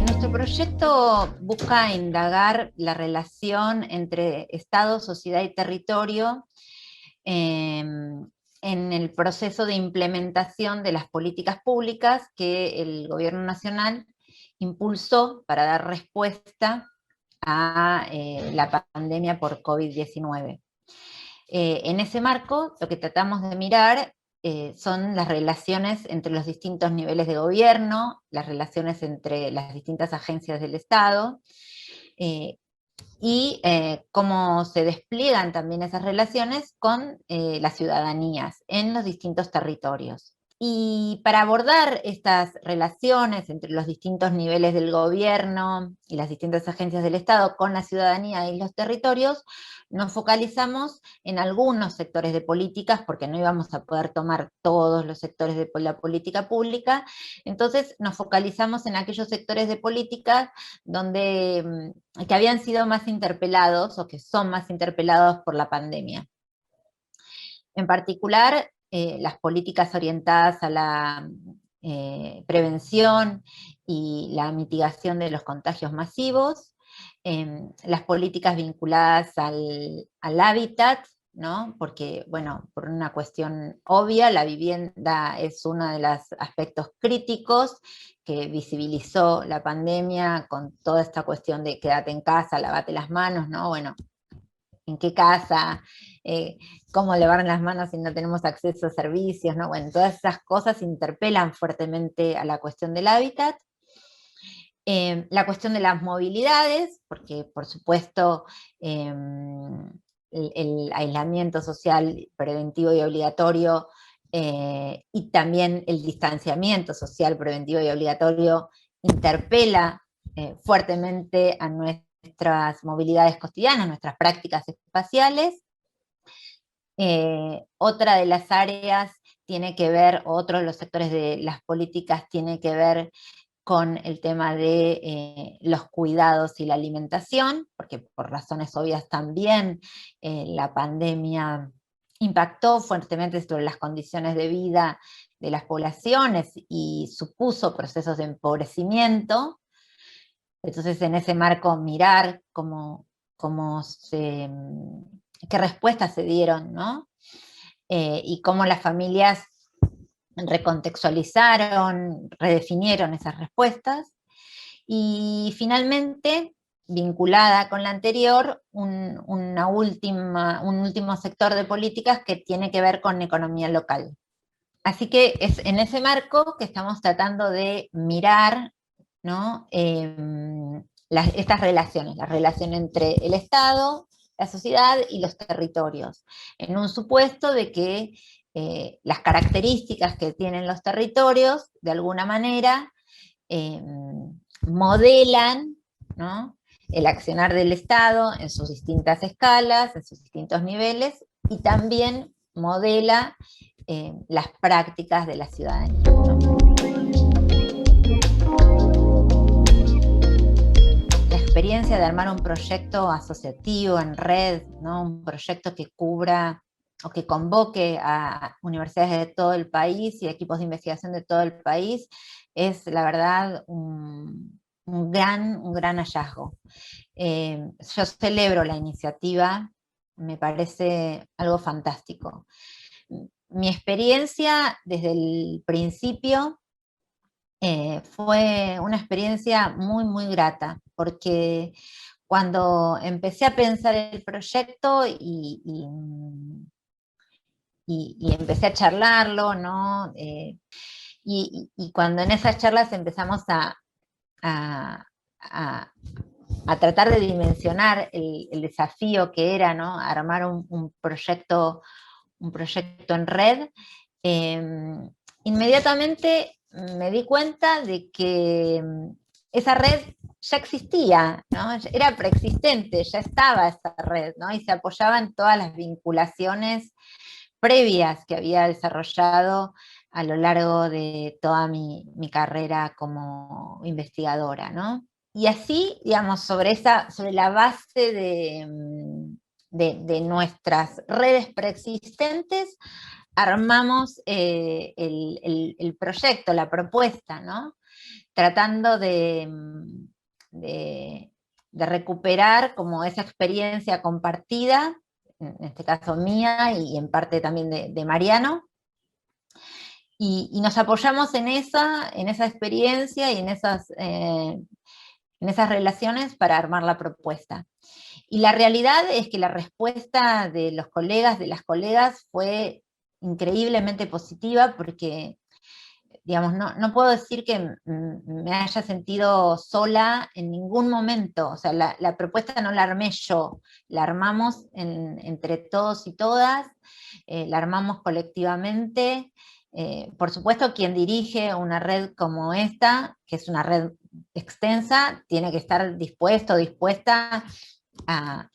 Nuestro proyecto busca indagar la relación entre Estado, sociedad y territorio en el proceso de implementación de las políticas públicas que el gobierno nacional impulsó para dar respuesta a la pandemia por COVID-19. En ese marco, lo que tratamos de mirar son las relaciones entre los distintos niveles de gobierno, las relaciones entre las distintas agencias del Estado, y cómo se despliegan también esas relaciones con las ciudadanías en los distintos territorios. Y para abordar estas relaciones entre los distintos niveles del gobierno y las distintas agencias del Estado con la ciudadanía y los territorios, nos focalizamos en algunos sectores de políticas, porque no íbamos a poder tomar todos los sectores de la política pública. Entonces nos focalizamos en aquellos sectores de políticas que habían sido más interpelados o que son más interpelados por la pandemia. En particular, las políticas orientadas a la prevención y la mitigación de los contagios masivos, las políticas vinculadas al hábitat, ¿no? Porque, bueno, por una cuestión obvia, la vivienda es uno de los aspectos críticos que visibilizó la pandemia con toda esta cuestión de quédate en casa, lavate las manos, ¿no? Bueno, ¿en qué casa? ¿Cómo lavar las manos si no tenemos acceso a servicios? ¿No? Bueno, todas esas cosas interpelan fuertemente a la cuestión del hábitat. La cuestión de las movilidades, porque por supuesto el aislamiento social preventivo y obligatorio y también el distanciamiento social preventivo y obligatorio interpela fuertemente a nuestras movilidades cotidianas, nuestras prácticas espaciales. Otra de las áreas tiene que ver, otro de los sectores de las políticas tiene que ver con el tema de los cuidados y la alimentación, porque por razones obvias también la pandemia impactó fuertemente sobre las condiciones de vida de las poblaciones y supuso procesos de empobrecimiento. Entonces, en ese marco, mirar qué respuestas se dieron, ¿no? Y cómo las familias recontextualizaron, redefinieron esas respuestas. Y finalmente, vinculada con la anterior, un último sector de políticas que tiene que ver con economía local. Así que es en ese marco que estamos tratando de mirar, ¿no? Estas relaciones, la relación entre el Estado, la sociedad y los territorios, en un supuesto de que las características que tienen los territorios, de alguna manera, modelan, ¿no?, el accionar del Estado en sus distintas escalas, en sus distintos niveles, y también modela las prácticas de la ciudadanía, ¿no? La experiencia de armar un proyecto asociativo en red, ¿no?, un proyecto que cubra o que convoque a universidades de todo el país y equipos de investigación de todo el país, es la verdad un gran hallazgo. Yo celebro la iniciativa, me parece algo fantástico. Mi experiencia desde el principio fue una experiencia muy grata, porque cuando empecé a pensar el proyecto y empecé a charlarlo, ¿no? Y cuando en esas charlas empezamos a tratar de dimensionar el desafío que era, ¿no?, armar un proyecto en red, inmediatamente me di cuenta de que esa red ya existía, ¿no? Era preexistente, ya estaba esa red, ¿no? Y se apoyaba en todas las vinculaciones previas que había desarrollado a lo largo de toda mi carrera como investigadora, ¿no? Y así, digamos, sobre la base de nuestras redes preexistentes, armamos el proyecto, la propuesta, ¿no? Tratando de, de recuperar como esa experiencia compartida, en este caso mía y en parte también de Mariano, y nos apoyamos en esa experiencia y en esas relaciones para armar la propuesta. Y la realidad es que la respuesta de los colegas, de las colegas, fue increíblemente positiva porque, digamos, no puedo decir que me haya sentido sola en ningún momento. O sea, la propuesta no la armé yo, la armamos entre todos y todas, la armamos colectivamente. Por supuesto, quien dirige una red como esta, que es una red extensa, tiene que estar dispuesto, dispuesta a,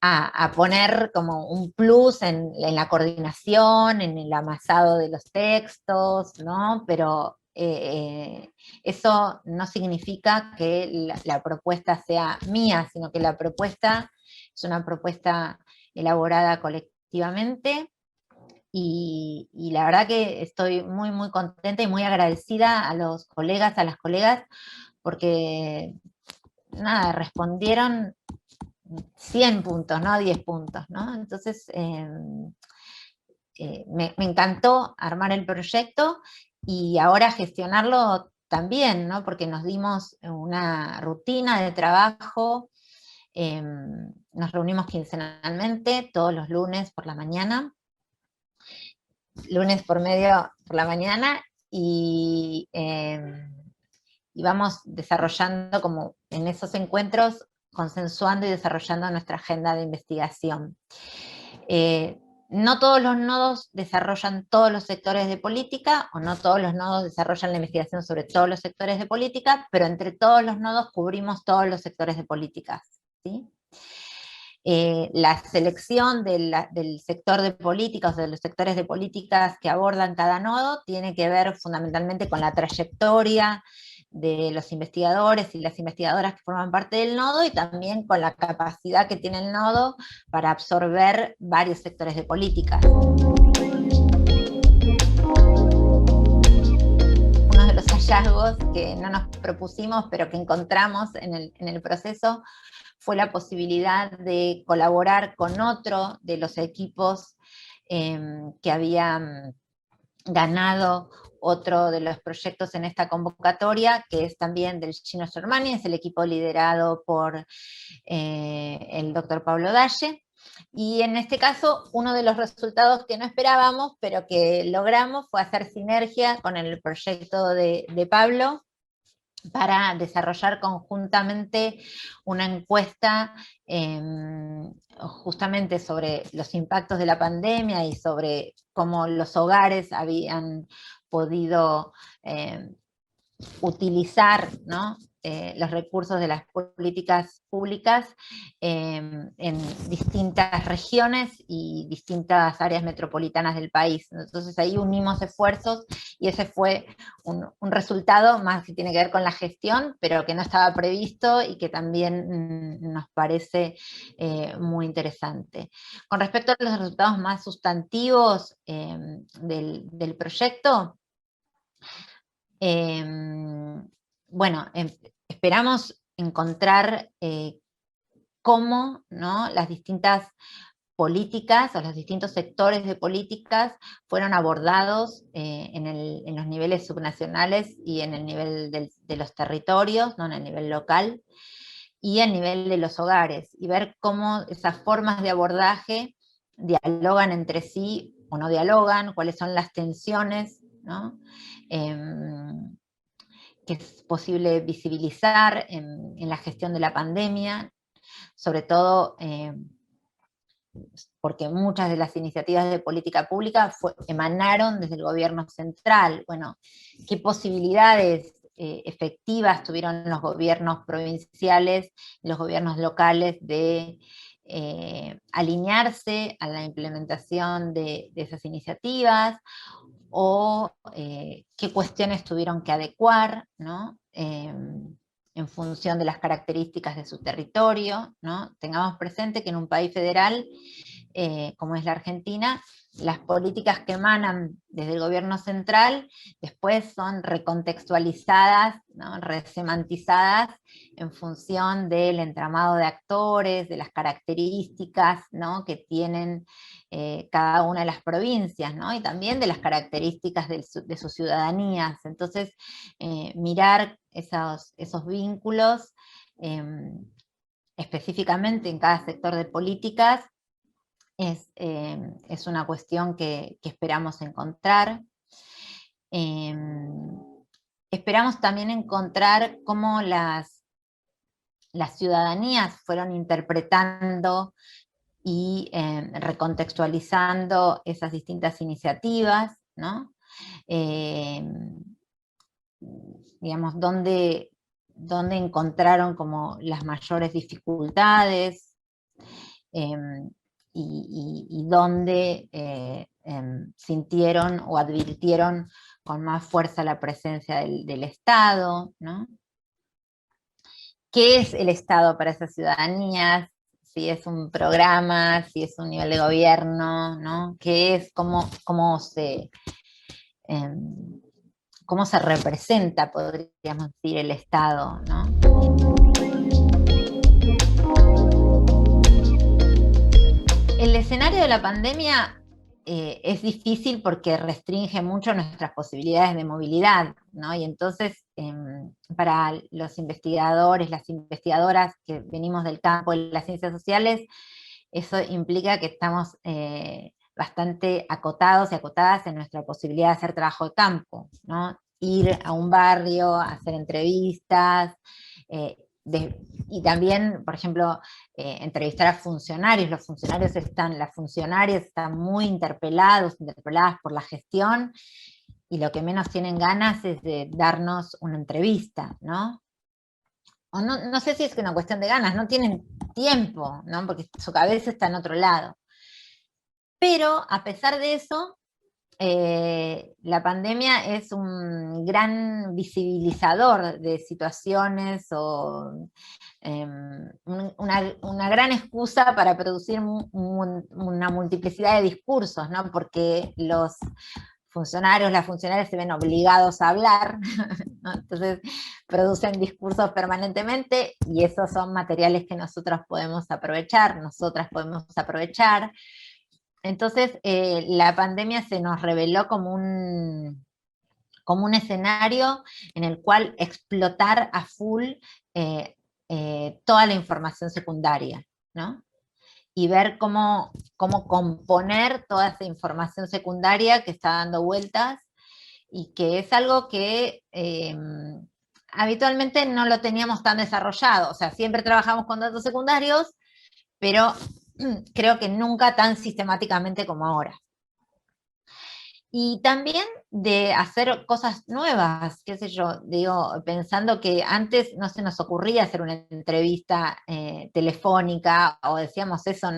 a poner como un plus en la coordinación, en el amasado de los textos, ¿no? Pero eso no significa que la propuesta sea mía, sino que la propuesta es una propuesta elaborada colectivamente. Y la verdad que estoy muy, muy contenta y muy agradecida a los colegas, a las colegas, porque nada, respondieron 100 puntos, no 10 puntos, ¿no? Entonces, me encantó armar el proyecto y ahora gestionarlo también, ¿no? Porque nos dimos una rutina de trabajo, nos reunimos quincenalmente, todos los lunes por la mañana, lunes por medio por la mañana, y vamos desarrollando como en esos encuentros, consensuando y desarrollando nuestra agenda de investigación. No todos los nodos desarrollan todos los sectores de política, o no todos los nodos desarrollan la investigación sobre todos los sectores de política, pero entre todos los nodos cubrimos todos los sectores de políticas, ¿sí? La selección del sector de políticas, de los sectores de políticas que abordan cada nodo, tiene que ver fundamentalmente con la trayectoria de los investigadores y las investigadoras que forman parte del nodo, y también con la capacidad que tiene el nodo para absorber varios sectores de políticas. Uno de los hallazgos que no nos propusimos, pero que encontramos en el proceso, fue la posibilidad de colaborar con otro de los equipos que habían ganado otro de los proyectos en esta convocatoria, que es también del Gino Germani, es el equipo liderado por el doctor Pablo Dalle. Y en este caso, uno de los resultados que no esperábamos, pero que logramos, fue hacer sinergia con el proyecto de Pablo, para desarrollar conjuntamente una encuesta justamente sobre los impactos de la pandemia y sobre cómo los hogares habían podido utilizar, ¿no? Los recursos de las políticas públicas en distintas regiones y distintas áreas metropolitanas del país. Entonces ahí unimos esfuerzos y ese fue un resultado más que tiene que ver con la gestión, pero que no estaba previsto y que también nos parece muy interesante. Con respecto a los resultados más sustantivos del proyecto, bueno, esperamos encontrar cómo, ¿no?, las distintas políticas o los distintos sectores de políticas fueron abordados en los niveles subnacionales y en el nivel de los territorios, ¿no?, en el nivel local, y el nivel de los hogares, y ver cómo esas formas de abordaje dialogan entre sí o no dialogan, cuáles son las tensiones, ¿no?, que es posible visibilizar en la gestión de la pandemia, sobre todo porque muchas de las iniciativas de política pública emanaron desde el gobierno central. Bueno, ¿qué posibilidades efectivas tuvieron los gobiernos provinciales, los gobiernos locales de alinearse a la implementación de esas iniciativas, o qué cuestiones tuvieron que adecuar, ¿no? En función de las características de su territorio, ¿no? Tengamos presente que en un país federal, como es la Argentina, las políticas que emanan desde el gobierno central después son recontextualizadas, ¿no? Resemantizadas en función del entramado de actores, de las características, ¿no? Que tienen cada una de las provincias, ¿no? Y también de las características de sus ciudadanías. Entonces, mirar esos vínculos específicamente en cada sector de políticas es una cuestión que esperamos encontrar. Esperamos también encontrar cómo las ciudadanías fueron interpretando y recontextualizando esas distintas iniciativas, ¿no? Digamos, dónde encontraron como las mayores dificultades, y dónde sintieron o advirtieron con más fuerza la presencia del Estado, ¿no? ¿Qué es el Estado para esas ciudadanías? Si es un programa, si es un nivel de gobierno, ¿no? ¿Qué es? ¿Cómo se representa, podríamos decir, el Estado, ¿no? El escenario de la pandemia es difícil porque restringe mucho nuestras posibilidades de movilidad, ¿no? Y entonces, para los investigadores, las investigadoras que venimos del campo de las ciencias sociales, eso implica que estamos bastante acotados y acotadas en nuestra posibilidad de hacer trabajo de campo, ¿no? Ir a un barrio, hacer entrevistas, y también, por ejemplo, entrevistar a funcionarios. Las funcionarias están muy interpeladas por la gestión, y lo que menos tienen ganas es de darnos una entrevista, ¿no? O no sé si es que una cuestión de ganas, no tienen tiempo, ¿no? Porque su cabeza está en otro lado. Pero a pesar de eso, la pandemia es un gran visibilizador de situaciones, o una gran excusa para producir una multiplicidad de discursos, ¿no? Porque los funcionarios, las funcionarias se ven obligados a hablar, ¿no? Entonces producen discursos permanentemente, y esos son materiales que nosotras podemos aprovechar. Entonces, la pandemia se nos reveló como un escenario en el cual explotar a full toda la información secundaria, ¿no? Y ver cómo componer toda esa información secundaria que está dando vueltas, y que es algo que habitualmente no lo teníamos tan desarrollado. O sea, siempre trabajamos con datos secundarios, pero creo que nunca tan sistemáticamente como ahora. Y también de hacer cosas nuevas, qué sé yo, digo, pensando que antes no se nos ocurría hacer una entrevista telefónica, o decíamos eso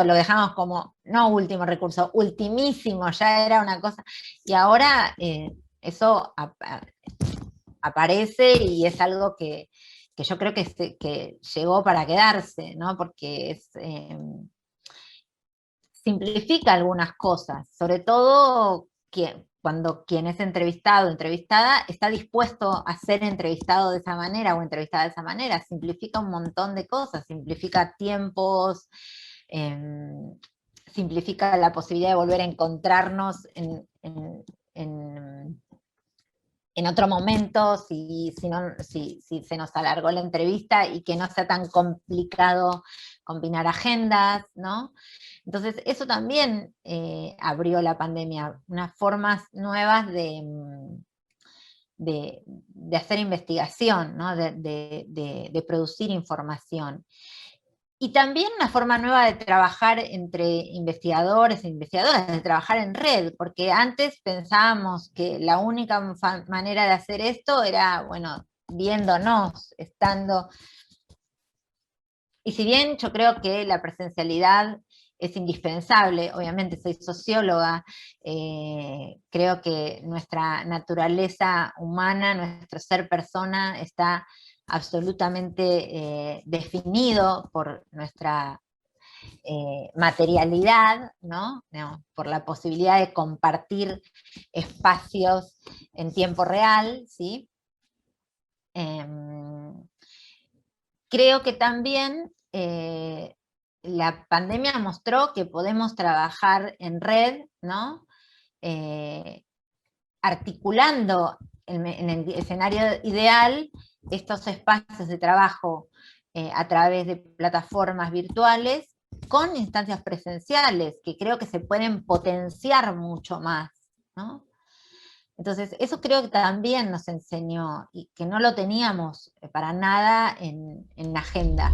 lo dejamos como, no último recurso, ultimísimo, ya era una cosa, y ahora eso aparece, y es algo que yo creo que llegó para quedarse, ¿no? Porque simplifica algunas cosas, sobre todo cuando quien es entrevistado o entrevistada está dispuesto a ser entrevistado de esa manera o entrevistada de esa manera. Simplifica un montón de cosas, simplifica tiempos, simplifica la posibilidad de volver a encontrarnos en otro momento, si se nos alargó la entrevista, y que no sea tan complicado combinar agendas, ¿no? Entonces, eso también abrió la pandemia, unas formas nuevas de hacer investigación, ¿no? De producir información. Y también una forma nueva de trabajar entre investigadores e investigadoras, de trabajar en red, porque antes pensábamos que la única manera de hacer esto era, bueno, viéndonos, estando Y si bien yo creo que la presencialidad es indispensable, obviamente soy socióloga, creo que nuestra naturaleza humana, nuestro ser persona está absolutamente definido por nuestra materialidad, ¿no? No, por la posibilidad de compartir espacios en tiempo real, ¿sí? Creo que también la pandemia mostró que podemos trabajar en red, ¿no? Eh, articulando en el escenario ideal estos espacios de trabajo a través de plataformas virtuales con instancias presenciales, que creo que se pueden potenciar mucho más, ¿no? Entonces, eso creo que también nos enseñó y que no lo teníamos para nada en la agenda.